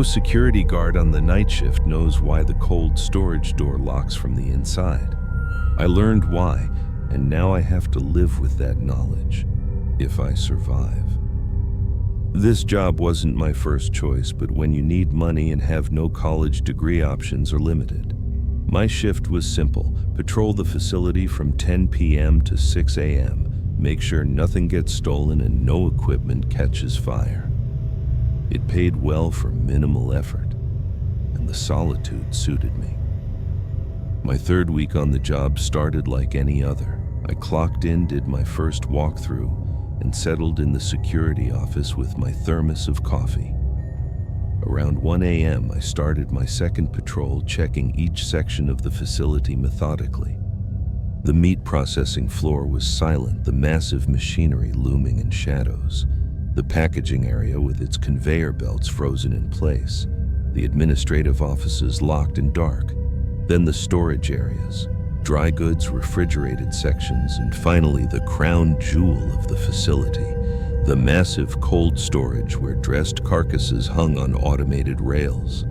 security guard on the night shift knows why the cold storage door locks from the inside. I learned why, and now I have to live with that knowledge, if I survive. This job wasn't my first choice, but when you need money and have no college degree, options are limited. My shift was simple: patrol the facility from 10 p.m. to 6 a.m., make sure nothing gets stolen and no equipment catches fire. It paid well for minimal effort, and the solitude suited me. My third week on the job started like any other. I clocked in, did my first walkthrough, and settled in the security office with my thermos of coffee. Around 1 a.m., I started my second patrol, checking each section of the facility methodically. The meat processing floor was silent, the massive machinery looming in shadows. The packaging area with its conveyor belts frozen in place. The administrative offices locked and dark. Then the storage areas, dry goods, refrigerated sections, and finally the crown jewel of the facility, the massive cold storage where dressed carcasses hung on automated rails.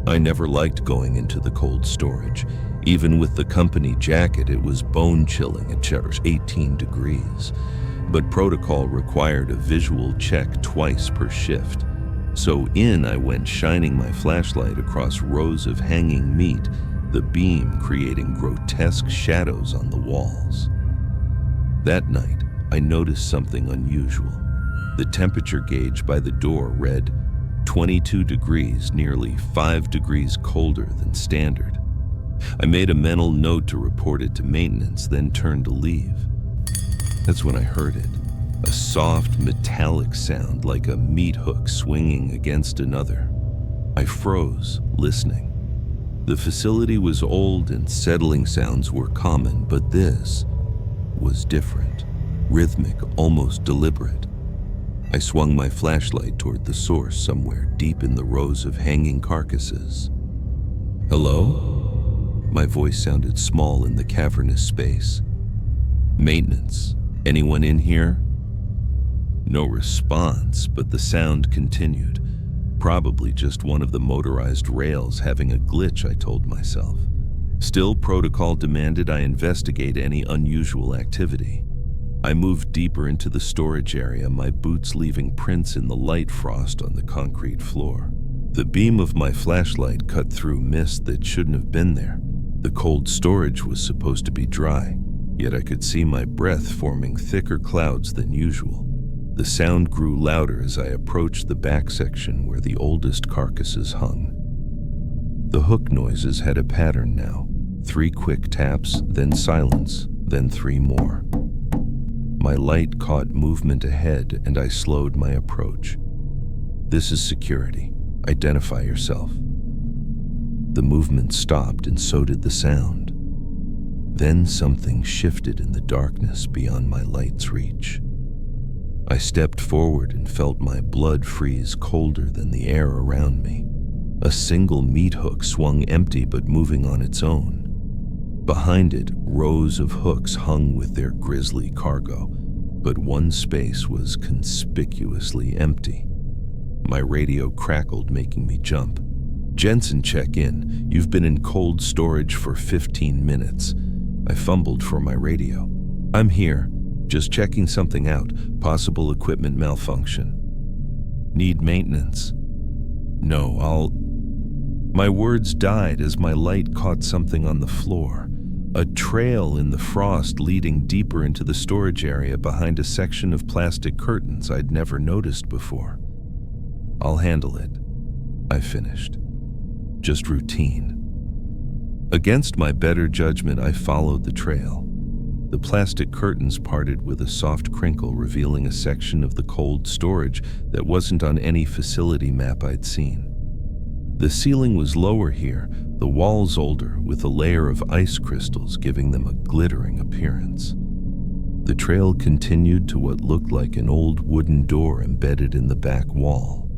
I never liked going into the cold storage. Even with the company jacket, it was bone-chilling at 18 degrees. But protocol required a visual check twice per shift. So in I went, shining my flashlight across rows of hanging meat, the beam creating grotesque shadows on the walls. That night, I noticed something unusual. The temperature gauge by the door read 22 degrees, nearly 5 degrees colder than standard. I made a mental note to report it to maintenance, then turned to leave. That's when I heard it, a soft metallic sound like a meat hook swinging against another. I froze, listening. The facility was old and settling sounds were common, but this was different, rhythmic, almost deliberate. I swung my flashlight toward the source, somewhere deep in the rows of hanging carcasses. "Hello?" My voice sounded small in the cavernous space. "Maintenance. Anyone in here?" No response, but the sound continued. Probably just one of the motorized rails having a glitch, I told myself. Still, protocol demanded I investigate any unusual activity. I moved deeper into the storage area, my boots leaving prints in the light frost on the concrete floor. The beam of my flashlight cut through mist that shouldn't have been there. The cold storage was supposed to be dry, yet I could see my breath forming thicker clouds than usual. The sound grew louder as I approached the back section where the oldest carcasses hung. The hook noises had a pattern now. 3 quick taps, then silence, then 3 more. My light caught movement ahead and I slowed my approach. "This is security. Identify yourself." The movement stopped and so did the sound. Then something shifted in the darkness beyond my light's reach. I stepped forward and felt my blood freeze colder than the air around me. A single meat hook swung empty but moving on its own. Behind it, rows of hooks hung with their grisly cargo, but one space was conspicuously empty. My radio crackled, making me jump. "Jensen, check in. You've been in cold storage for 15 minutes. I fumbled for my radio. "I'm here. Just checking something out. Possible equipment malfunction." "Need maintenance?" "No, My words died as my light caught something on the floor. A trail in the frost leading deeper into the storage area behind a section of plastic curtains I'd never noticed before. "I'll handle it," I finished. Just routine. Against my better judgment, I followed the trail. The plastic curtains parted with a soft crinkle, revealing a section of the cold storage that wasn't on any facility map I'd seen. The ceiling was lower here, the walls older, with a layer of ice crystals giving them a glittering appearance. The trail continued to what looked like an old wooden door embedded in the back wall.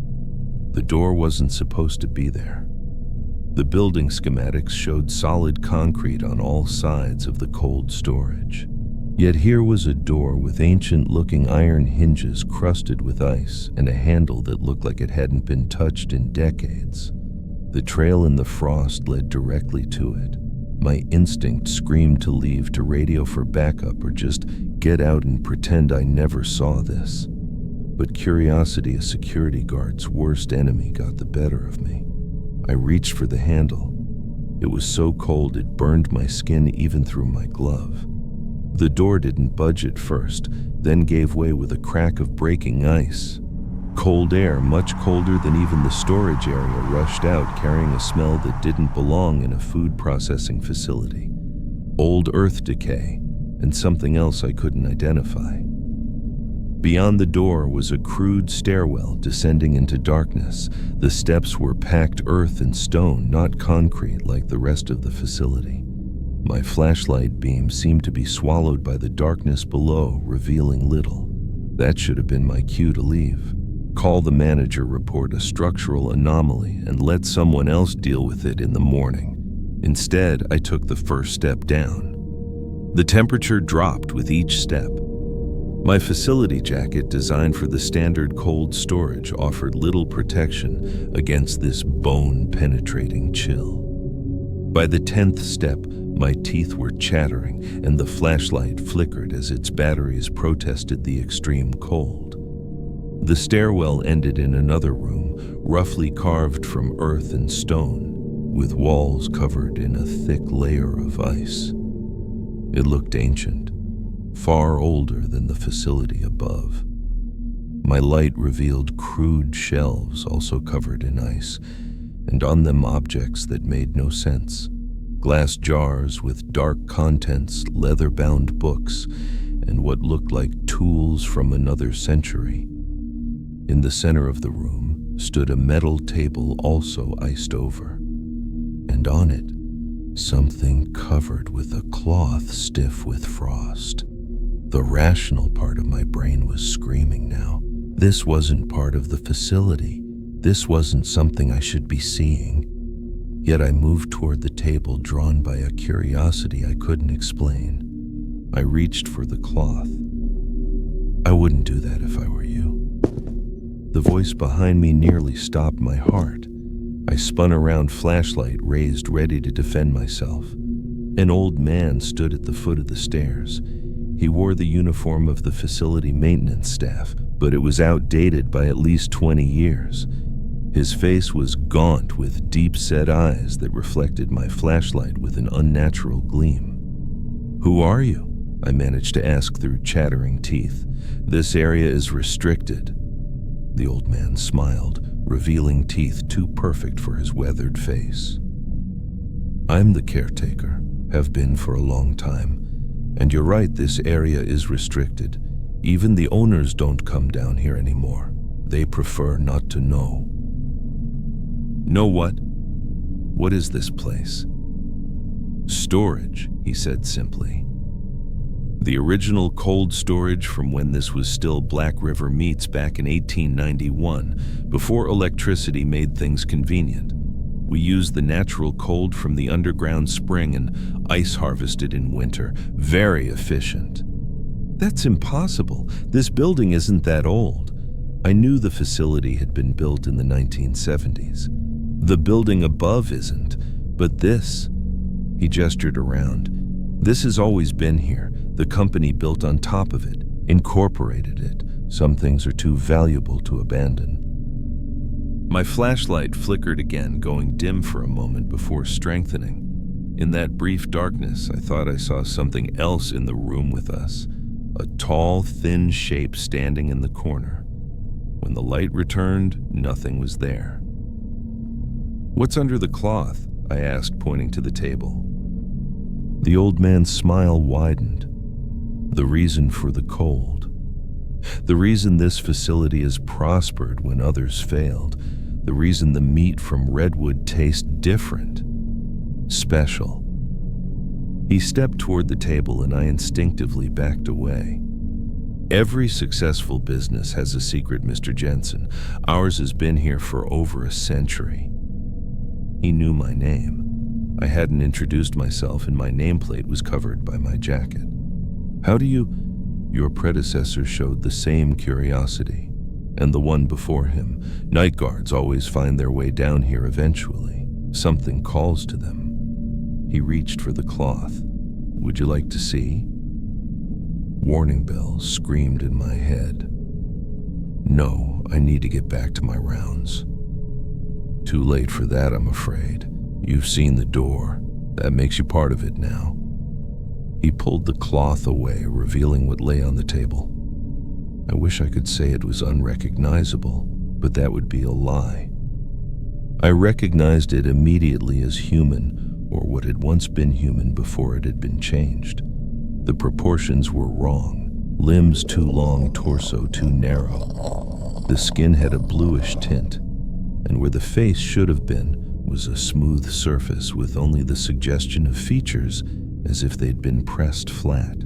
The door wasn't supposed to be there. The building schematics showed solid concrete on all sides of the cold storage. Yet here was a door with ancient-looking iron hinges crusted with ice and a handle that looked like it hadn't been touched in decades. The trail in the frost led directly to it. My instinct screamed to leave, to radio for backup, or just get out and pretend I never saw this. But curiosity, a security guard's worst enemy, got the better of me. I reached for the handle. It was so cold it burned my skin even through my glove. The door didn't budge at first, then gave way with a crack of breaking ice. Cold air, much colder than even the storage area, rushed out, carrying a smell that didn't belong in a food processing facility. Old earth decay, and something else I couldn't identify. Beyond the door was a crude stairwell descending into darkness. The steps were packed earth and stone, not concrete like the rest of the facility. My flashlight beam seemed to be swallowed by the darkness below, revealing little. That should have been my cue to leave. Call the manager, report a structural anomaly, and let someone else deal with it in the morning. Instead, I took the first step down. The temperature dropped with each step. My facility jacket, designed for the standard cold storage, offered little protection against this bone-penetrating chill. By the 10th step, my teeth were chattering, and the flashlight flickered as its batteries protested the extreme cold. The stairwell ended in another room, roughly carved from earth and stone, with walls covered in a thick layer of ice. It looked ancient, far older than the facility above. My light revealed crude shelves also covered in ice, and on them objects that made no sense. Glass jars with dark contents, leather-bound books, and what looked like tools from another century. In the center of the room stood a metal table also iced over, and on it, something covered with a cloth stiff with frost. The rational part of my brain was screaming now. This wasn't part of the facility. This wasn't something I should be seeing. Yet I moved toward the table, drawn by a curiosity I couldn't explain. I reached for the cloth. I wouldn't do that if I were you. The voice behind me nearly stopped my heart. I spun around, flashlight raised, ready to defend myself. An old man stood at the foot of the stairs. He wore the uniform of the facility maintenance staff, but it was outdated by at least 20 years. His face was gaunt with deep-set eyes that reflected my flashlight with an unnatural gleam. "Who are you?" I managed to ask through chattering teeth. "This area is restricted." The old man smiled, revealing teeth too perfect for his weathered face. "I'm the caretaker, have been for a long time. And you're right, this area is restricted. Even the owners don't come down here anymore. They prefer not to know." "Know what? What is this place?" "Storage," he said simply. "The original cold storage from when this was still Black River Meats back in 1891, before electricity made things convenient. We used the natural cold from the underground spring and ice harvested in winter. Very efficient." "That's impossible. This building isn't that old." I knew the facility had been built in the 1970s. "The building above isn't, but this," he gestured around, "this has always been here. The company built on top of it, incorporated it. Some things are too valuable to abandon." My flashlight flickered again, going dim for a moment before strengthening. In that brief darkness, I thought I saw something else in the room with us, a tall, thin shape standing in the corner. When the light returned, nothing was there. "What's under the cloth?" I asked, pointing to the table. The old man's smile widened. "The reason for the cold. The reason this facility has prospered when others failed. The reason the meat from redwood tastes different. Special." He stepped toward the table and I instinctively backed away. "Every successful business has a secret, Mr. Jensen. Ours has been here for over a century." He knew my name. I hadn't introduced myself and my nameplate was covered by my jacket. How do you... Your predecessor showed the same curiosity, and the one before him. Night guards always find their way down here eventually. Something calls to them. He reached for the cloth. Would you like to see? Warning bells screamed in my head. No, I need to get back to my rounds. Too late for that, I'm afraid. You've seen the door. That makes you part of it now. He pulled the cloth away, revealing what lay on the table. I wish I could say it was unrecognizable, but that would be a lie. I recognized it immediately as human, or what had once been human before it had been changed. The proportions were wrong. Limbs too long, torso too narrow. The skin had a bluish tint, and where the face should have been was a smooth surface with only the suggestion of features as if they'd been pressed flat.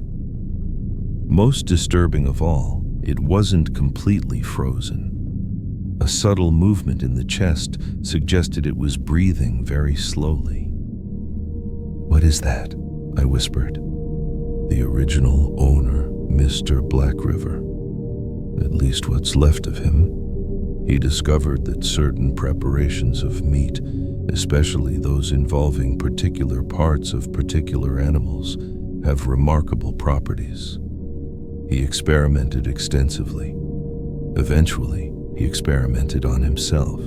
Most disturbing of all, it wasn't completely frozen. A subtle movement in the chest suggested it was breathing very slowly. "What is that?" I whispered. "The original owner, Mr. Black River. At least what's left of him. He discovered that certain preparations of meat, especially those involving particular parts of particular animals, have remarkable properties. He experimented extensively. Eventually, he experimented on himself."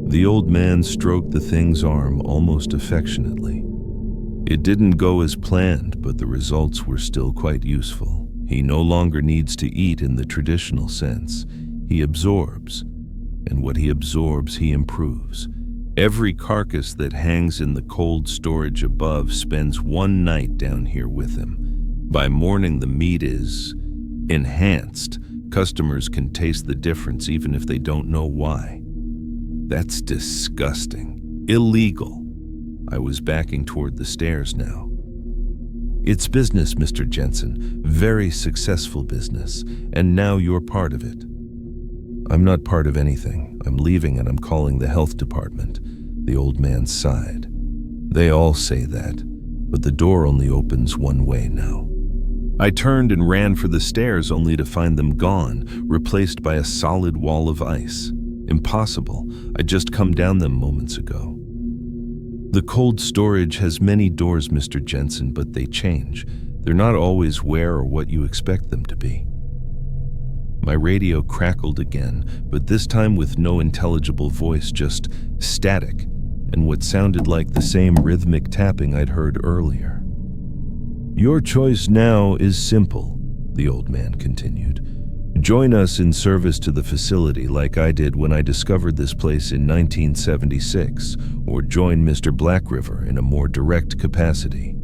The old man stroked the thing's arm almost affectionately. "It didn't go as planned, but the results were still quite useful. He no longer needs to eat in the traditional sense. He absorbs, and what he absorbs, he improves. Every carcass that hangs in the cold storage above spends one night down here with him. By morning, the meat is enhanced. Customers can taste the difference even if they don't know why." "That's disgusting. Illegal." I was backing toward the stairs now. "It's business, Mr. Jensen. Very successful business. And now you're part of it." "I'm not part of anything. I'm leaving and I'm calling the health department." The old man sighed. "They all say that, but the door only opens one way now." I turned and ran for the stairs only to find them gone, replaced by a solid wall of ice. Impossible. I'd just come down them moments ago. "The cold storage has many doors, Mr. Jensen, but they change. They're not always where or what you expect them to be." My radio crackled again, but this time with no intelligible voice, just static, and what sounded like the same rhythmic tapping I'd heard earlier. "Your choice now is simple," the old man continued. "Join us in service to the facility like I did when I discovered this place in 1976, or join Mr. Black River in a more direct capacity."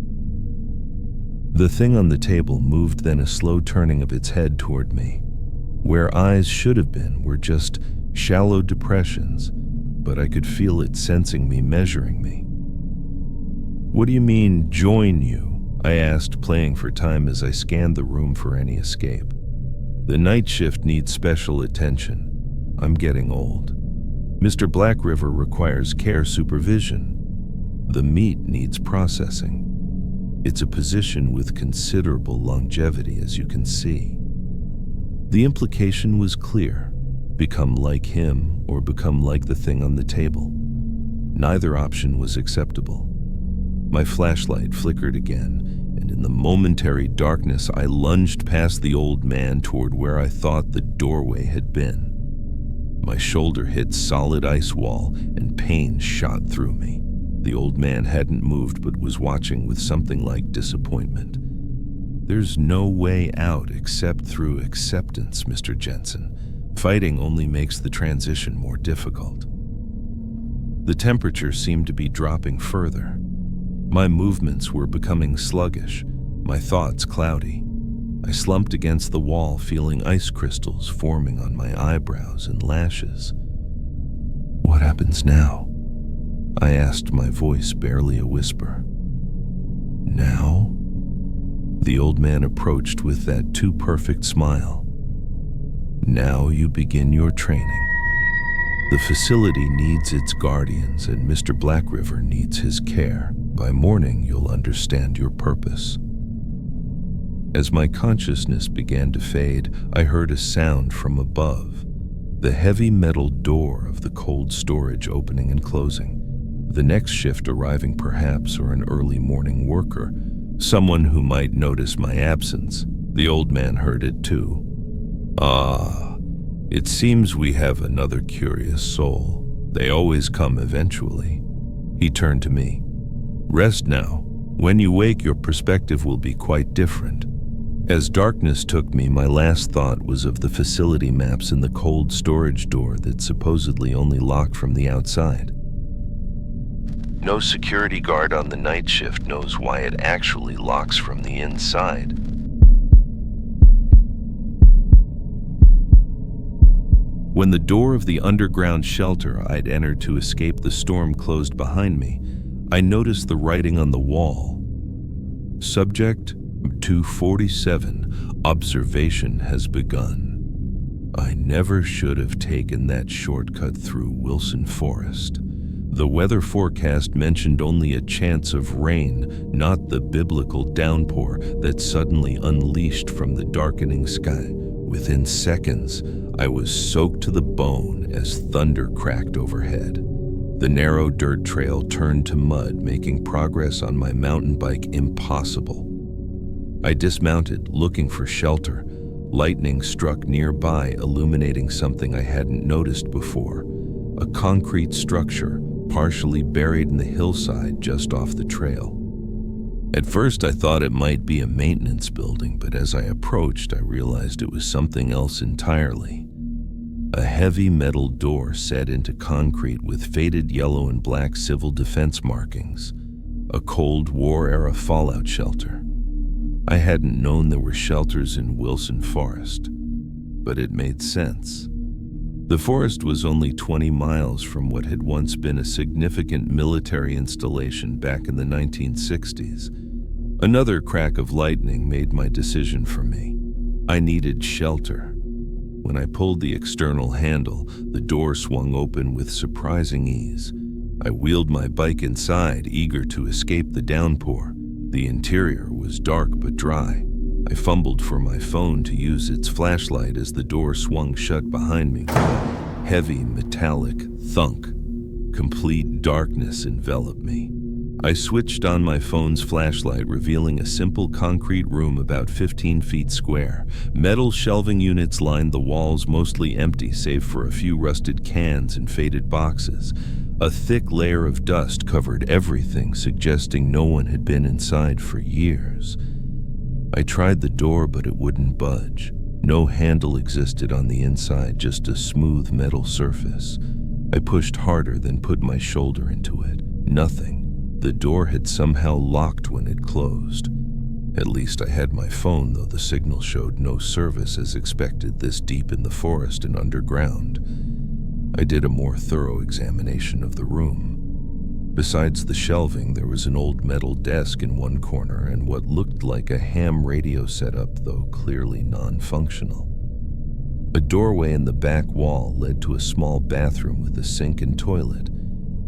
The thing on the table moved, then a slow turning of its head toward me. Where eyes should have been were just shallow depressions, but I could feel it sensing me, measuring me. "What do you mean, join you?" I asked, playing for time as I scanned the room for any escape. "The night shift needs special attention. I'm getting old. Mr. Black River requires care supervision. The meat needs processing. It's a position with considerable longevity, as you can see." The implication was clear. Become like him or become like the thing on the table. Neither option was acceptable. My flashlight flickered again, and in the momentary darkness I lunged past the old man toward where I thought the doorway had been. My shoulder hit solid ice wall, and pain shot through me. The old man hadn't moved but was watching with something like disappointment. "There's no way out except through acceptance, Mr. Jensen. Fighting only makes the transition more difficult." The temperature seemed to be dropping further. My movements were becoming sluggish, my thoughts cloudy. I slumped against the wall, feeling ice crystals forming on my eyebrows and lashes. "What happens now?" I asked, my voice barely a whisper. "Now?" The old man approached with that too perfect smile. "Now you begin your training. The facility needs its guardians, and Mr. Black River needs his care. By morning, you'll understand your purpose." As my consciousness began to fade, I heard a sound from above. The heavy metal door of the cold storage opening and closing. The next shift arriving perhaps, or an early morning worker. Someone who might notice my absence. The old man heard it too. "Ah, it seems we have another curious soul. They always come eventually." He turned to me. "Rest now. When you wake, your perspective will be quite different." As darkness took me, my last thought was of the facility maps in the cold storage door that supposedly only locked from the outside. No security guard on the night shift knows why it actually locks from the inside. When the door of the underground shelter I'd entered to escape the storm closed behind me, I noticed the writing on the wall. Subject 247, observation has begun. I never should have taken that shortcut through Wilson Forest. The weather forecast mentioned only a chance of rain, not the biblical downpour that suddenly unleashed from the darkening sky. Within seconds, I was soaked to the bone as thunder cracked overhead. The narrow dirt trail turned to mud, making progress on my mountain bike impossible. I dismounted, looking for shelter. Lightning struck nearby, illuminating something I hadn't noticed before. A concrete structure, partially buried in the hillside just off the trail. At first I thought it might be a maintenance building, but as I approached, I realized it was something else entirely. A heavy metal door set into concrete with faded yellow and black civil defense markings. A Cold War-era fallout shelter. I hadn't known there were shelters in Wilson Forest, but it made sense. The forest was only 20 miles from what had once been a significant military installation back in the 1960s. Another crack of lightning made my decision for me. I needed shelter. When I pulled the external handle, the door swung open with surprising ease. I wheeled my bike inside, eager to escape the downpour. The interior was dark but dry. I fumbled for my phone to use its flashlight as the door swung shut behind me. Heavy, metallic thunk. Complete darkness enveloped me. I switched on my phone's flashlight, revealing a simple concrete room about 15 feet square. Metal shelving units lined the walls, mostly empty save for a few rusted cans and faded boxes. A thick layer of dust covered everything, suggesting no one had been inside for years. I tried the door, but it wouldn't budge. No handle existed on the inside, just a smooth metal surface. I pushed harder, then put my shoulder into it. Nothing. The door had somehow locked when it closed. At least I had my phone, though the signal showed no service as expected this deep in the forest and underground. I did a more thorough examination of the room. Besides the shelving, there was an old metal desk in one corner and what looked like a ham radio setup, though clearly non-functional. A doorway in the back wall led to a small bathroom with a sink and toilet.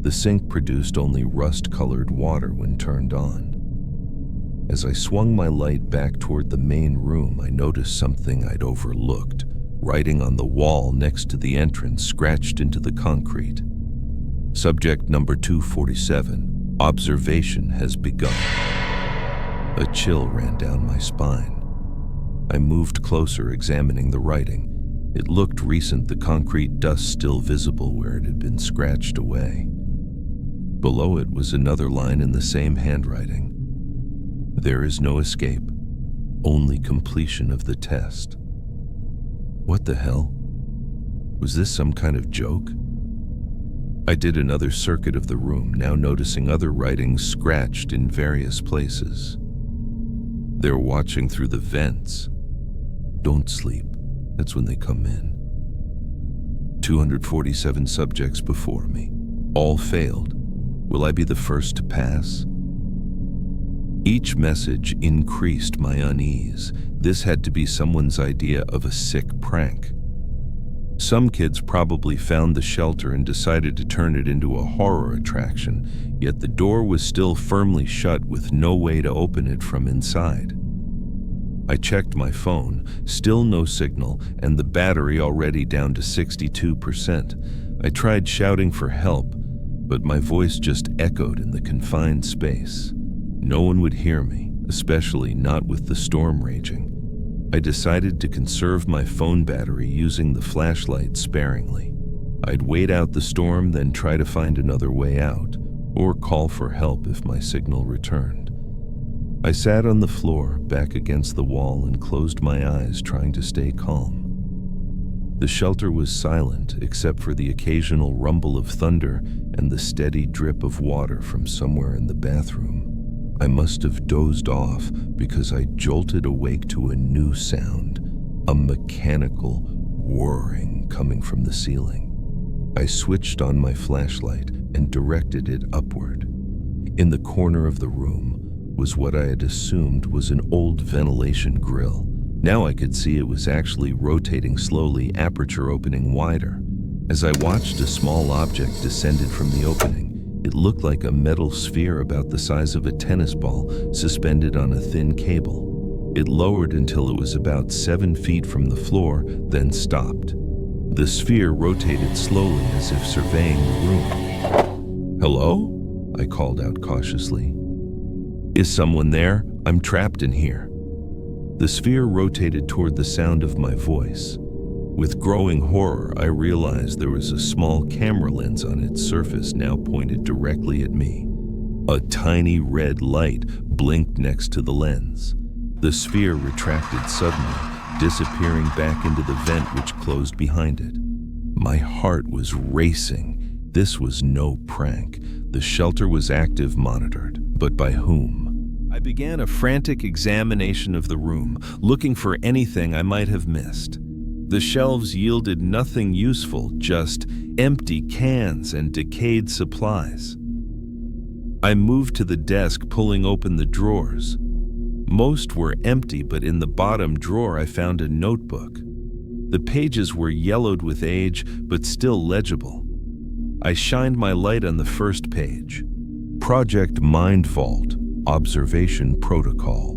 The sink produced only rust-colored water when turned on. As I swung my light back toward the main room, I noticed something I'd overlooked. Writing on the wall next to the entrance, scratched into the concrete. Subject number 247, observation has begun. A chill ran down my spine. I moved closer, examining the writing. It looked recent, the concrete dust still visible where it had been scratched away. Below it was another line in the same handwriting. There is no escape, only completion of the test. What the hell? Was this some kind of joke? I did another circuit of the room, now noticing other writings scratched in various places. They're watching through the vents. Don't sleep. That's when they come in. 247 subjects before me. All failed. Will I be the first to pass? Each message increased my unease. This had to be someone's idea of a sick prank. Some kids probably found the shelter and decided to turn it into a horror attraction, yet the door was still firmly shut with no way to open it from inside. I checked my phone, still no signal, and the battery already down to 62%. I tried shouting for help, but my voice just echoed in the confined space. No one would hear me, especially not with the storm raging. I decided to conserve my phone battery using the flashlight sparingly. I'd wait out the storm, then try to find another way out, or call for help if my signal returned. I sat on the floor, back against the wall, and closed my eyes, trying to stay calm. The shelter was silent, except for the occasional rumble of thunder and the steady drip of water from somewhere in the bathroom. I must have dozed off because I jolted awake to a new sound, a mechanical whirring coming from the ceiling. I switched on my flashlight and directed it upward. In the corner of the room was what I had assumed was an old ventilation grill. Now I could see it was actually rotating slowly, aperture opening wider. As I watched, a small object descended from the opening. It looked like a metal sphere about the size of a tennis ball, suspended on a thin cable. It lowered until it was about 7 feet from the floor, then stopped. The sphere rotated slowly as if surveying the room. "Hello?" I called out cautiously. "Is someone there? I'm trapped in here." The sphere rotated toward the sound of my voice. With growing horror, I realized there was a small camera lens on its surface, now pointed directly at me. A tiny red light blinked next to the lens. The sphere retracted suddenly, disappearing back into the vent which closed behind it. My heart was racing. This was no prank. The shelter was active monitored, but by whom? I began a frantic examination of the room, looking for anything I might have missed. The shelves yielded nothing useful, just empty cans and decayed supplies. I moved to the desk, pulling open the drawers. Most were empty, but in the bottom drawer I found a notebook. The pages were yellowed with age, but still legible. I shined my light on the first page. Project Mind Vault, Observation Protocol.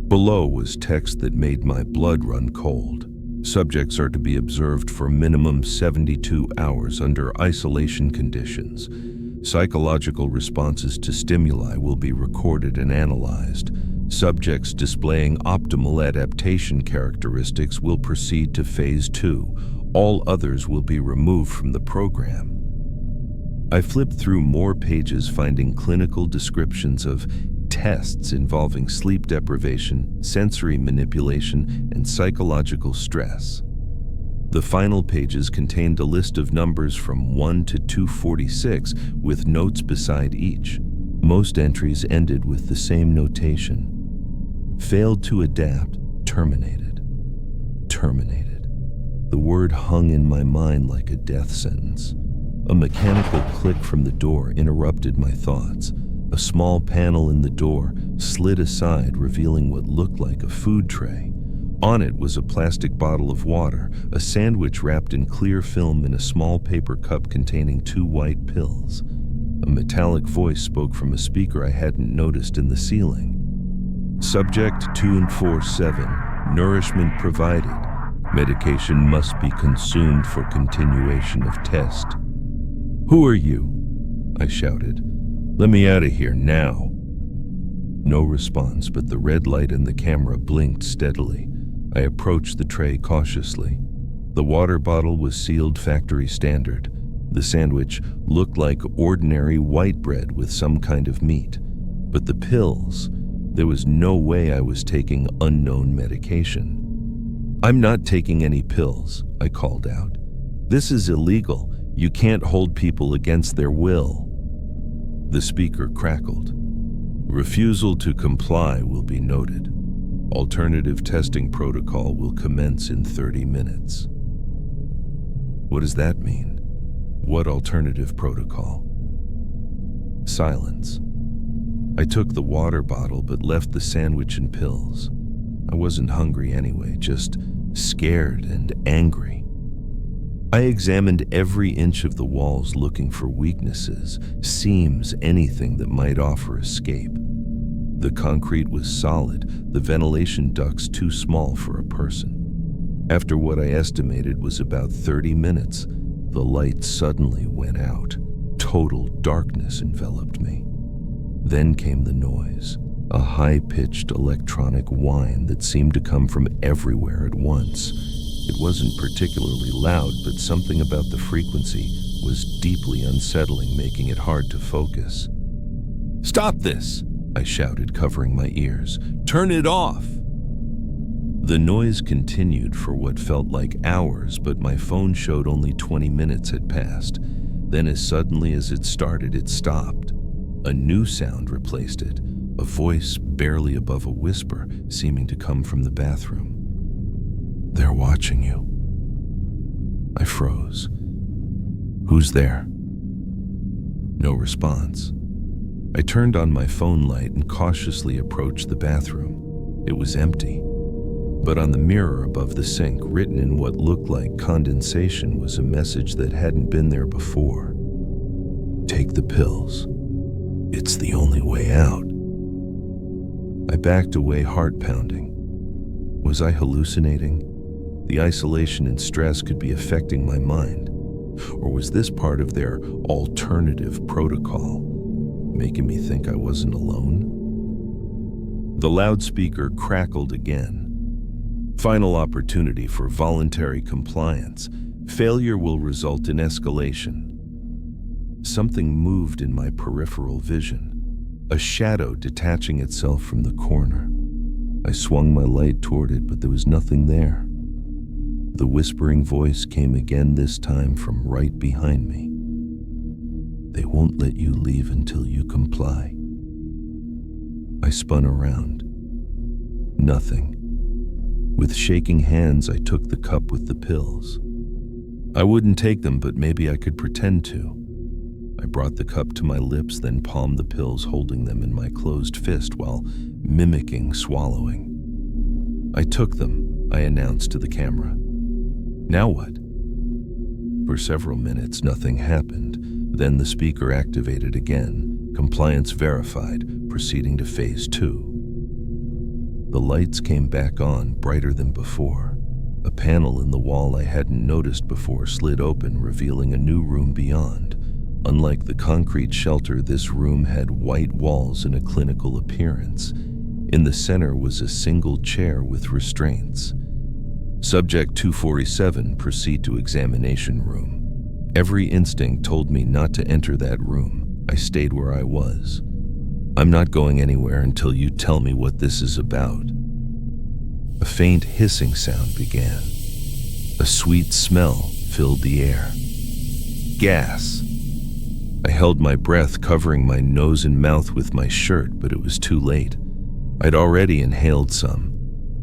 Below was text that made my blood run cold. Subjects are to be observed for minimum 72 hours under isolation conditions. Psychological responses to stimuli will be recorded and analyzed. Subjects displaying optimal adaptation characteristics will proceed to Phase 2. All others will be removed from the program. I flipped through more pages, finding clinical descriptions of tests involving sleep deprivation, sensory manipulation, and psychological stress. The final pages contained a list of numbers from 1 to 246 with notes beside each. Most entries ended with the same notation. Failed to adapt, terminated. Terminated. The word hung in my mind like a death sentence. A mechanical click from the door interrupted my thoughts. A small panel in the door slid aside, revealing what looked like a food tray. On it was a plastic bottle of water, a sandwich wrapped in clear film, and a small paper cup containing 2 white pills. A metallic voice spoke from a speaker I hadn't noticed in the ceiling. Subject 247, nourishment provided. Medication must be consumed for continuation of test. "Who are you?" I shouted. "Let me out of here now." No response, but the red light in the camera blinked steadily. I approached the tray cautiously. The water bottle was sealed factory standard. The sandwich looked like ordinary white bread with some kind of meat. But the pills, there was no way I was taking unknown medication. "I'm not taking any pills," I called out. "This is illegal. You can't hold people against their will." The speaker crackled. "Refusal to comply will be noted. Alternative testing protocol will commence in 30 minutes. "What does that mean? What alternative protocol?" Silence. I took the water bottle but left the sandwich and pills. I wasn't hungry anyway, just scared and angry. I examined every inch of the walls, looking for weaknesses, seams, anything that might offer escape. The concrete was solid, the ventilation ducts too small for a person. After what I estimated was about 30 minutes, the light suddenly went out. Total darkness enveloped me. Then came the noise, a high-pitched electronic whine that seemed to come from everywhere at once. It wasn't particularly loud, but something about the frequency was deeply unsettling, making it hard to focus. "Stop this!" I shouted, covering my ears. "Turn it off!" The noise continued for what felt like hours, but my phone showed only 20 minutes had passed. Then as suddenly as it started, it stopped. A new sound replaced it, a voice barely above a whisper, seeming to come from the bathroom. "They're watching you." I froze. "Who's there?" No response. I turned on my phone light and cautiously approached the bathroom. It was empty. But on the mirror above the sink, written in what looked like condensation, was a message that hadn't been there before. "Take the pills. It's the only way out." I backed away, heart pounding. Was I hallucinating? The isolation and stress could be affecting my mind. Or was this part of their alternative protocol, making me think I wasn't alone? The loudspeaker crackled again. "Final opportunity for voluntary compliance. Failure will result in escalation." Something moved in my peripheral vision, a shadow detaching itself from the corner. I swung my light toward it, but there was nothing there. The whispering voice came again, this time from right behind me. "They won't let you leave until you comply." I spun around. Nothing. With shaking hands, I took the cup with the pills. I wouldn't take them, but maybe I could pretend to. I brought the cup to my lips, then palmed the pills, holding them in my closed fist while mimicking swallowing. "I took them," I announced to the camera. "Now what?" For several minutes, nothing happened. Then the speaker activated again, compliance verified, proceeding to phase 2. The lights came back on, brighter than before. A panel in the wall I hadn't noticed before slid open, revealing a new room beyond. Unlike the concrete shelter, this room had white walls and a clinical appearance. In the center was a single chair with restraints. "Subject 247, proceed to examination room." Every instinct told me not to enter that room. I stayed where I was. "I'm not going anywhere until you tell me what this is about." A faint hissing sound began. A sweet smell filled the air. Gas. I held my breath, covering my nose and mouth with my shirt, but it was too late. I'd already inhaled some.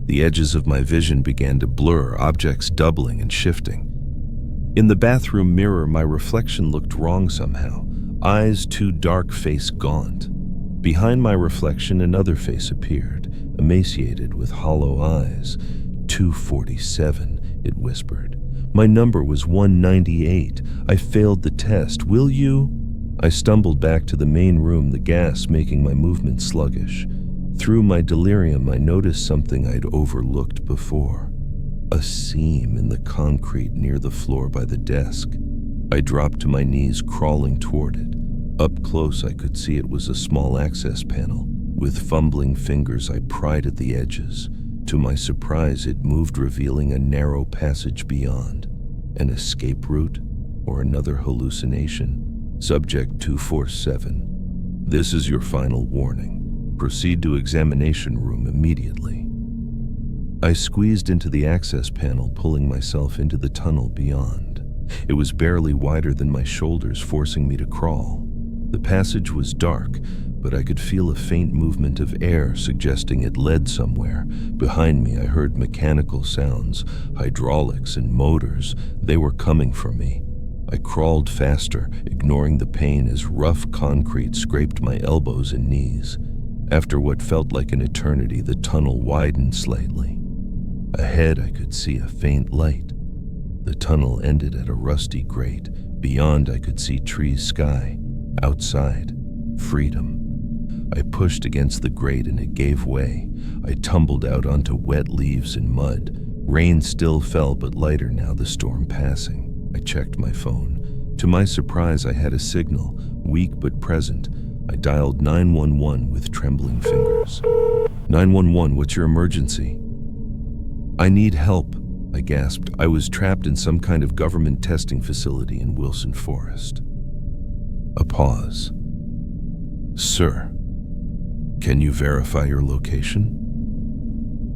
The edges of my vision began to blur, objects doubling and shifting. In the bathroom mirror, my reflection looked wrong somehow. Eyes too dark, face gaunt. Behind my reflection, another face appeared, emaciated with hollow eyes. 247, it whispered. My number was 198. I failed the test. Will you? I stumbled back to the main room, the gas making my movement sluggish. Through my delirium, I noticed something I'd overlooked before. A seam in the concrete near the floor by the desk. I dropped to my knees, crawling toward it. Up close, I could see it was a small access panel. With fumbling fingers, I pried at the edges. To my surprise, it moved, revealing a narrow passage beyond. An escape route or another hallucination? Subject 247. This is your final warning. Proceed to examination room immediately. I squeezed into the access panel, pulling myself into the tunnel beyond. It was barely wider than my shoulders, forcing me to crawl. The passage was dark, but I could feel a faint movement of air, suggesting it led somewhere. Behind me, I heard mechanical sounds, hydraulics and motors. They were coming for me. I crawled faster, ignoring the pain as rough concrete scraped my elbows and knees. After what felt like an eternity, the tunnel widened slightly. Ahead, I could see a faint light. The tunnel ended at a rusty grate. Beyond, I could see trees, sky. Outside, freedom. I pushed against the grate and it gave way. I tumbled out onto wet leaves and mud. Rain still fell, but lighter now, the storm passing. I checked my phone. To my surprise, I had a signal, weak but present. I dialed 911 with trembling fingers. 911, what's your emergency? I need help, I gasped. I was trapped in some kind of government testing facility in Wilson Forest. A pause. Sir, can you verify your location?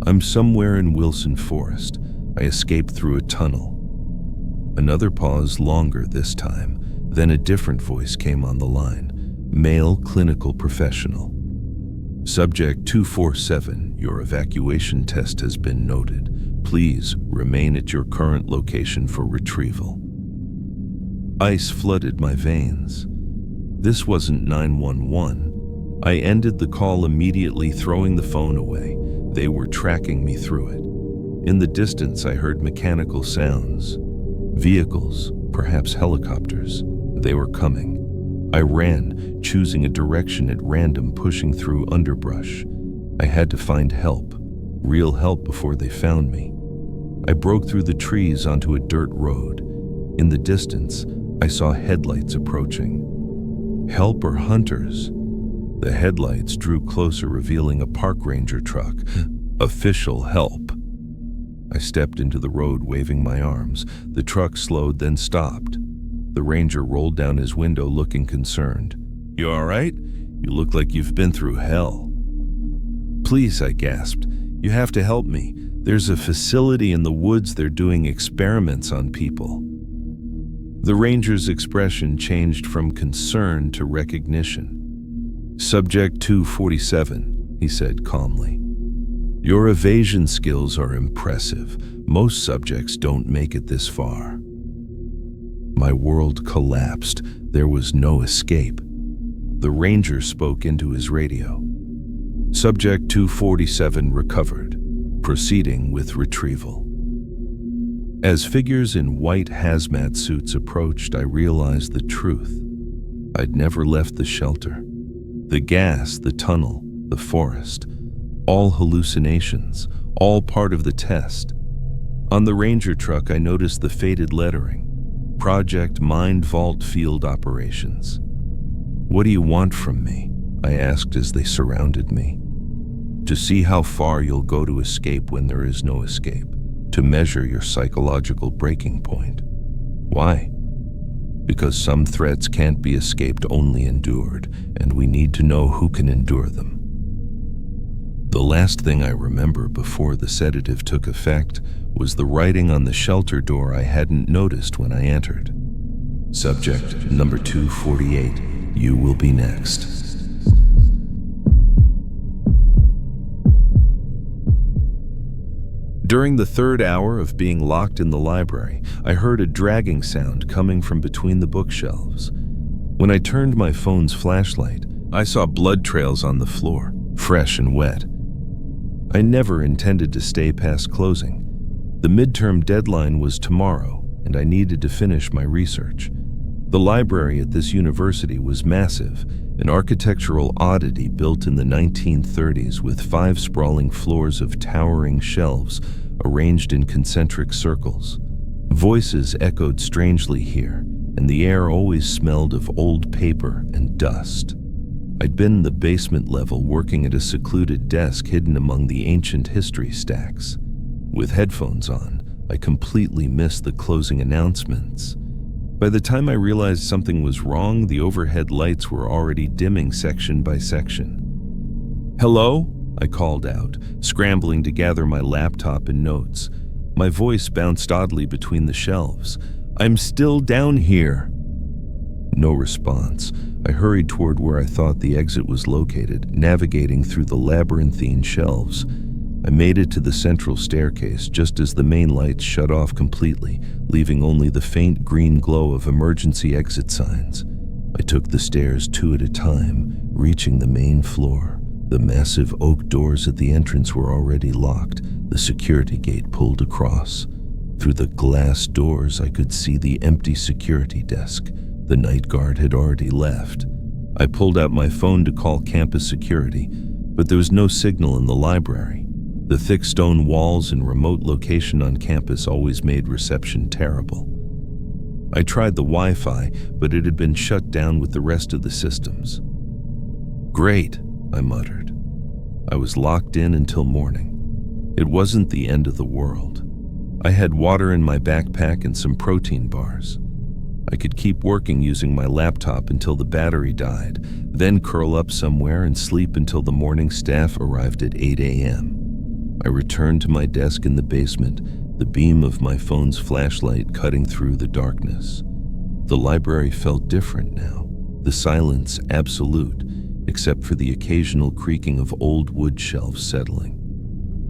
I'm somewhere in Wilson Forest. I escaped through a tunnel. Another pause, longer this time. Then a different voice came on the line. Male clinical professional. Subject 247, your evacuation test has been noted. Please remain at your current location for retrieval. Ice flooded my veins. This wasn't 911. I ended the call immediately, throwing the phone away. They were tracking me through it. In the distance, I heard mechanical sounds. Vehicles, perhaps helicopters. They were coming. I ran, choosing a direction at random, pushing through underbrush. I had to find help, real help, before they found me. I broke through the trees onto a dirt road. In the distance, I saw headlights approaching. Help or hunters? The headlights drew closer, revealing a park ranger truck. Official help. I stepped into the road, waving my arms. The truck slowed, then stopped. The ranger rolled down his window, looking concerned. You all right? You look like you've been through hell. Please, I gasped. You have to help me. There's a facility in the woods. They're doing experiments on people. The ranger's expression changed from concern to recognition. Subject 247, he said calmly. Your evasion skills are impressive. Most subjects don't make it this far. My world collapsed. There was no escape. The ranger spoke into his radio. Subject 247 recovered, proceeding with retrieval. As figures in white hazmat suits approached, I realized the truth. I'd never left the shelter. The gas, the tunnel, the forest, all hallucinations, all part of the test. On the ranger truck, I noticed the faded lettering. Project Mind Vault Field Operations. What do you want from me? I asked as they surrounded me. To see how far you'll go to escape when there is no escape. To measure your psychological breaking point. Why? Because some threats can't be escaped, only endured, and we need to know who can endure them. The last thing I remember before the sedative took effect was the writing on the shelter door I hadn't noticed when I entered. Subject number 248, you will be next. During the third hour of being locked in the library, I heard a dragging sound coming from between the bookshelves. When I turned my phone's flashlight, I saw blood trails on the floor, fresh and wet. I never intended to stay past closing. The midterm deadline was tomorrow, and I needed to finish my research. The library at this university was massive, an architectural oddity built in the 1930s with 5 sprawling floors of towering shelves arranged in concentric circles. Voices echoed strangely here, and the air always smelled of old paper and dust. I'd been in the basement level, working at a secluded desk hidden among the ancient history stacks. With headphones on, I completely missed the closing announcements. By the time I realized something was wrong, the overhead lights were already dimming section by section. Hello? I called out, scrambling to gather my laptop and notes. My voice bounced oddly between the shelves. I'm still down here. No response. I hurried toward where I thought the exit was located, navigating through the labyrinthine shelves. I made it to the central staircase just as the main lights shut off completely, leaving only the faint green glow of emergency exit signs. I took the stairs 2 at a time, reaching the main floor. The massive oak doors at the entrance were already locked, the security gate pulled across. Through the glass doors, I could see the empty security desk. The night guard had already left. I pulled out my phone to call campus security, but there was no signal in the library. The thick stone walls and remote location on campus always made reception terrible. I tried the Wi-Fi, but it had been shut down with the rest of the systems. "Great," I muttered. I was locked in until morning. It wasn't the end of the world. I had water in my backpack and some protein bars. I could keep working using my laptop until the battery died, then curl up somewhere and sleep until the morning staff arrived at 8 a.m. I returned to my desk in the basement, the beam of my phone's flashlight cutting through the darkness. The library felt different now, the silence absolute, except for the occasional creaking of old wood shelves settling.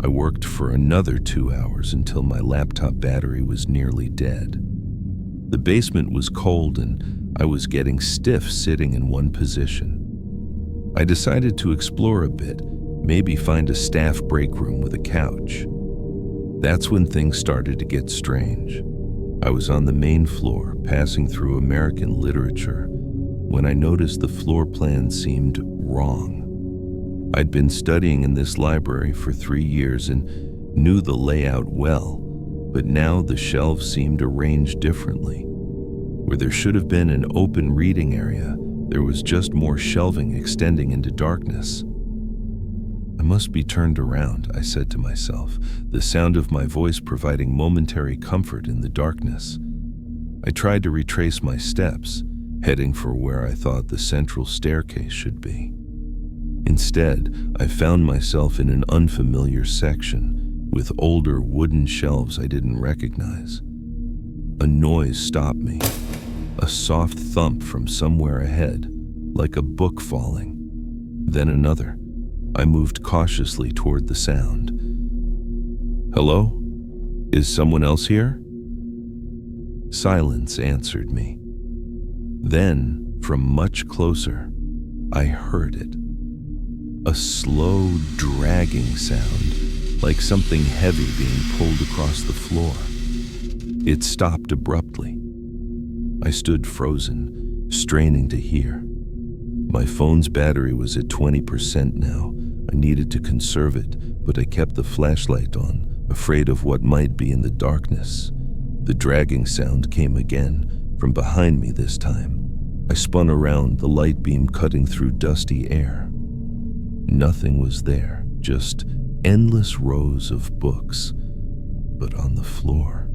I worked for another 2 hours until my laptop battery was nearly dead. The basement was cold and I was getting stiff sitting in one position. I decided to explore a bit, maybe find a staff break room with a couch. That's when things started to get strange. I was on the main floor, passing through American literature, when I noticed the floor plan seemed wrong. I'd been studying in this library for 3 years and knew the layout well, but now the shelves seemed arranged differently. Where there should have been an open reading area, there was just more shelving extending into darkness. I must be turned around, I said to myself, the sound of my voice providing momentary comfort in the darkness. I tried to retrace my steps, heading for where I thought the central staircase should be. Instead, I found myself in an unfamiliar section with older wooden shelves I didn't recognize. A noise stopped me, a soft thump from somewhere ahead, like a book falling. Then another. I moved cautiously toward the sound. "Hello? Is someone else here?" Silence answered me. Then, from much closer, I heard it. A slow, dragging sound, like something heavy being pulled across the floor. It stopped abruptly. I stood frozen, straining to hear. My phone's battery was at 20% now. I needed to conserve it, but I kept the flashlight on, afraid of what might be in the darkness. The dragging sound came again, from behind me this time. I spun around, the light beam cutting through dusty air. Nothing was there, just endless rows of books. But on the floor,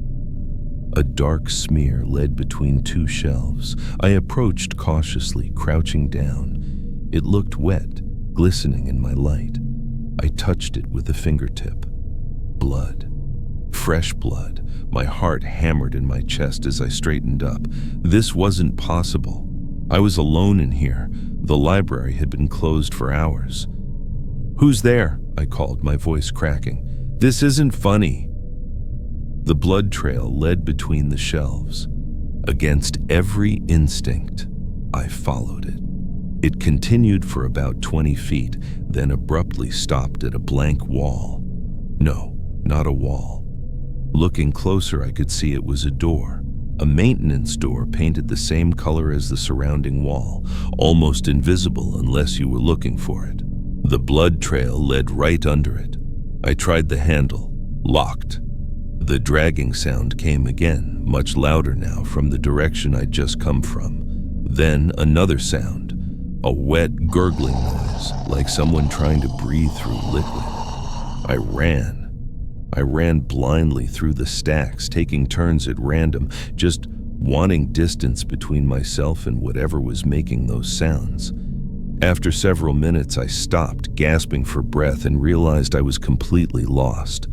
a dark smear led between two shelves. I approached cautiously, crouching down. It looked wet, glistening in my light. I touched it with a fingertip. Blood. Fresh blood. My heart hammered in my chest as I straightened up. This wasn't possible. I was alone in here. The library had been closed for hours. "Who's there?" I called, my voice cracking. "This isn't funny." The blood trail led between the shelves. Against every instinct, I followed it. It continued for about 20 feet, then abruptly stopped at a blank wall. No, not a wall. Looking closer, I could see it was a door. A maintenance door painted the same color as the surrounding wall, almost invisible unless you were looking for it. The blood trail led right under it. I tried the handle. Locked. The dragging sound came again, much louder now, from the direction I'd just come from. Then another sound. A wet, gurgling noise, like someone trying to breathe through liquid. I ran. I ran blindly through the stacks, taking turns at random, just wanting distance between myself and whatever was making those sounds. After several minutes, I stopped, gasping for breath, and realized I was completely lost.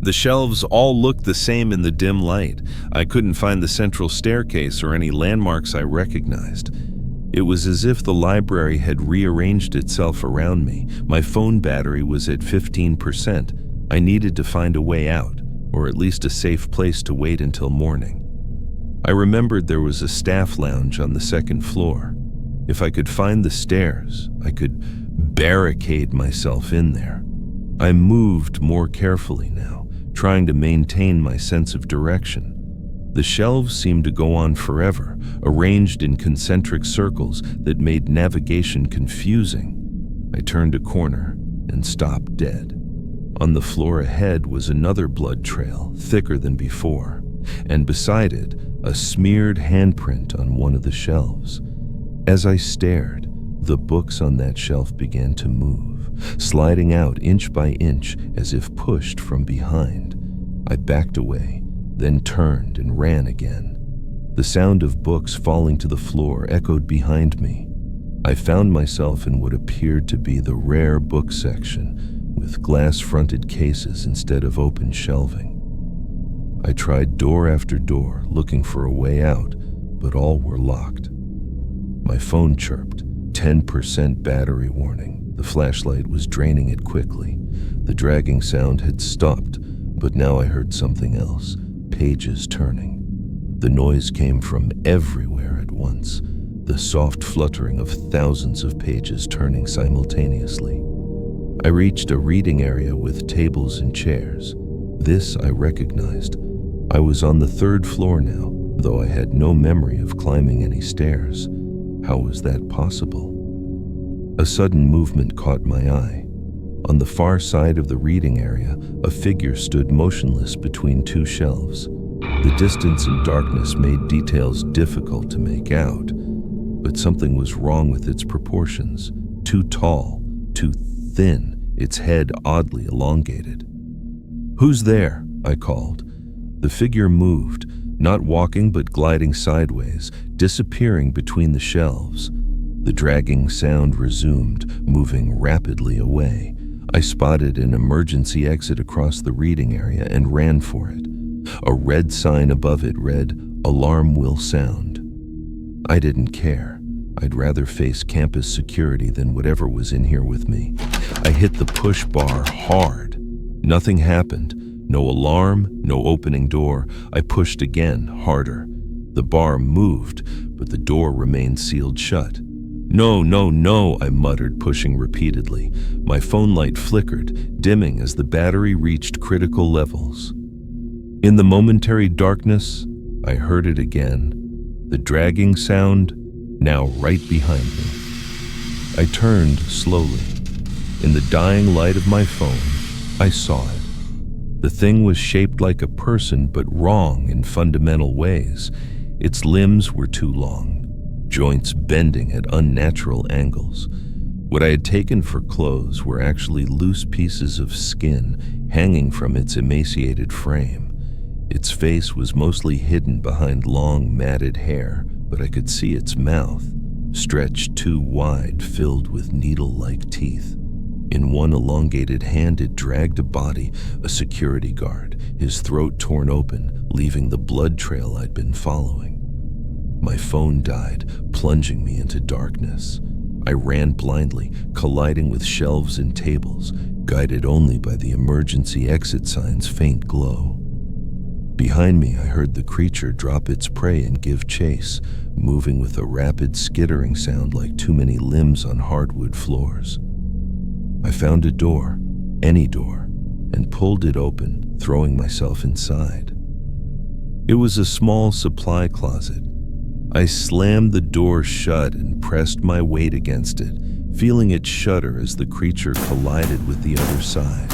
The shelves all looked the same in the dim light. I couldn't find the central staircase or any landmarks I recognized. It was as if the library had rearranged itself around me. My phone battery was at 15%. I needed to find a way out, or at least a safe place to wait until morning. I remembered there was a staff lounge on the second floor. If I could find the stairs, I could barricade myself in there. I moved more carefully now, trying to maintain my sense of direction. The shelves seemed to go on forever, arranged in concentric circles that made navigation confusing. I turned a corner and stopped dead. On the floor ahead was another blood trail, thicker than before, and beside it, a smeared handprint on one of the shelves. As I stared, the books on that shelf began to move, sliding out inch by inch as if pushed from behind. I backed away, then turned and ran again. The sound of books falling to the floor echoed behind me. I found myself in what appeared to be the rare book section, with glass-fronted cases instead of open shelving. I tried door after door, looking for a way out, but all were locked. My phone chirped, 10% battery warning. The flashlight was draining it quickly. The dragging sound had stopped, but now I heard something else, pages turning. The noise came from everywhere at once, the soft fluttering of thousands of pages turning simultaneously. I reached a reading area with tables and chairs. This I recognized. I was on the 3rd floor now, though I had no memory of climbing any stairs. How was that possible? A sudden movement caught my eye. On the far side of the reading area, a figure stood motionless between two shelves. The distance and darkness made details difficult to make out, but something was wrong with its proportions. Too tall, too thin, its head oddly elongated. "Who's there?" I called. The figure moved, not walking but gliding sideways, disappearing between the shelves. The dragging sound resumed, moving rapidly away. I spotted an emergency exit across the reading area and ran for it. A red sign above it read, "Alarm will sound." I didn't care. I'd rather face campus security than whatever was in here with me. I hit the push bar hard. Nothing happened. No alarm, no opening door. I pushed again, harder. The bar moved, but the door remained sealed shut. "No, no, no," I muttered, pushing repeatedly. My phone light flickered, dimming as the battery reached critical levels. In the momentary darkness, I heard it again. The dragging sound, now right behind me. I turned slowly. In the dying light of my phone, I saw it. The thing was shaped like a person, but wrong in fundamental ways. Its limbs were too long, joints bending at unnatural angles. What I had taken for clothes were actually loose pieces of skin hanging from its emaciated frame. Its face was mostly hidden behind long, matted hair, but I could see its mouth, stretched too wide, filled with needle-like teeth. In one elongated hand, it dragged a body, a security guard, his throat torn open, leaving the blood trail I'd been following. My phone died, plunging me into darkness. I ran blindly, colliding with shelves and tables, guided only by the emergency exit sign's faint glow. Behind me, I heard the creature drop its prey and give chase, moving with a rapid skittering sound like too many limbs on hardwood floors. I found a door, any door, and pulled it open, throwing myself inside. It was a small supply closet. I slammed the door shut and pressed my weight against it, feeling it shudder as the creature collided with the other side.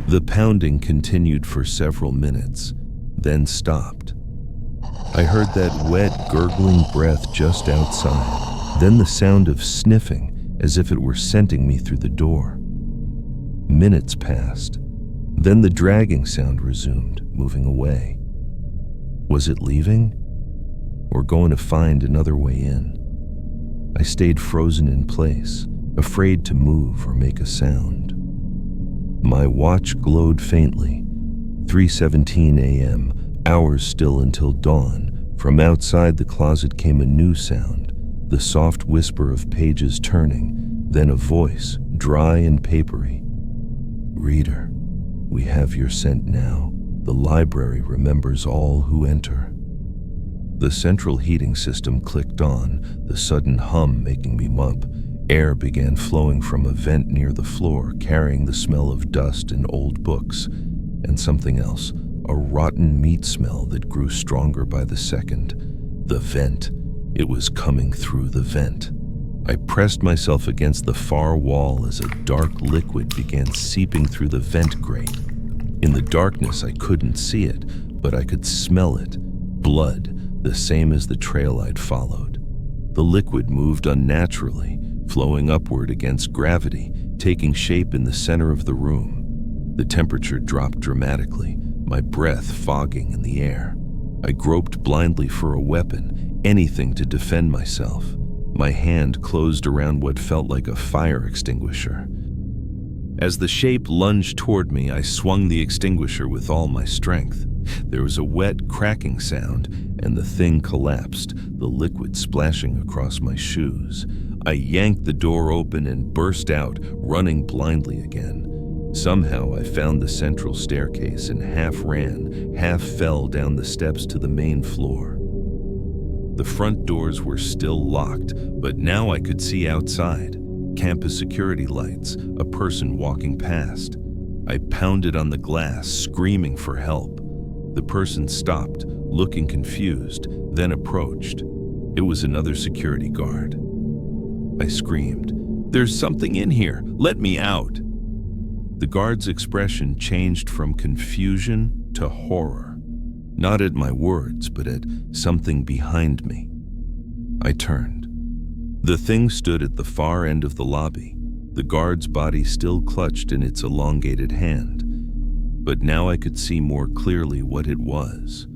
The pounding continued for several minutes, then stopped. I heard that wet, gurgling breath just outside, then the sound of sniffing, as if it were scenting me through the door. Minutes passed. Then the dragging sound resumed, moving away. Was it leaving? Or going to find another way in? I stayed frozen in place, afraid to move or make a sound. My watch glowed faintly. 3:17 a.m., hours still until dawn. From outside the closet came a new sound, the soft whisper of pages turning, then a voice, dry and papery. "Reader, we have your scent now. The library remembers all who enter." The central heating system clicked on, the sudden hum making me mump. Air began flowing from a vent near the floor, carrying the smell of dust and old books, and something else, a rotten meat smell that grew stronger by the second. The vent. It was coming through the vent. I pressed myself against the far wall as a dark liquid began seeping through the vent grate. In the darkness, I couldn't see it, but I could smell it. Blood, the same as the trail I'd followed. The liquid moved unnaturally, flowing upward against gravity, taking shape in the center of the room. The temperature dropped dramatically, my breath fogging in the air. I groped blindly for a weapon, anything to defend myself. My hand closed around what felt like a fire extinguisher. As the shape lunged toward me, I swung the extinguisher with all my strength. There was a wet, cracking sound, and the thing collapsed, the liquid splashing across my shoes. I yanked the door open and burst out, running blindly again. Somehow I found the central staircase and half ran, half fell down the steps to the main floor. The front doors were still locked, but now I could see outside. Campus security lights, a person walking past. I pounded on the glass, screaming for help. The person stopped, looking confused, then approached. It was another security guard. I screamed, "There's something in here! Let me out!" The guard's expression changed from confusion to horror. Not at my words, but at something behind me. I turned. The thing stood at the far end of the lobby, the guard's body still clutched in its elongated hand. But now I could see more clearly what it was,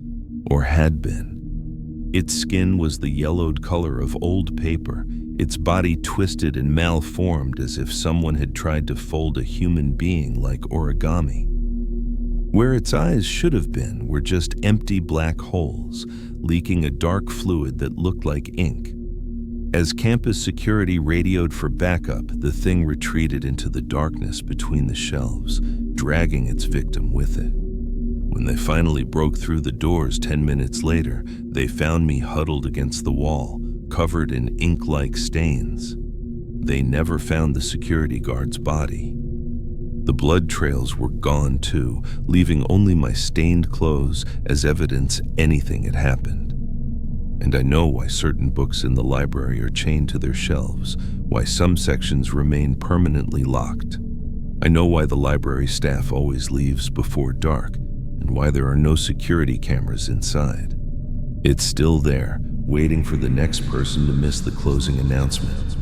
or had been. Its skin was the yellowed color of old paper, its body twisted and malformed as if someone had tried to fold a human being like origami. Where its eyes should have been were just empty black holes, leaking a dark fluid that looked like ink. As campus security radioed for backup, the thing retreated into the darkness between the shelves, dragging its victim with it. When they finally broke through the doors 10 minutes later, they found me huddled against the wall, covered in ink-like stains. They never found the security guard's body. The blood trails were gone too, leaving only my stained clothes as evidence anything had happened. And I know why certain books in the library are chained to their shelves, why some sections remain permanently locked. I know why the library staff always leaves before dark, and why there are no security cameras inside. It's still there, waiting for the next person to miss the closing announcement.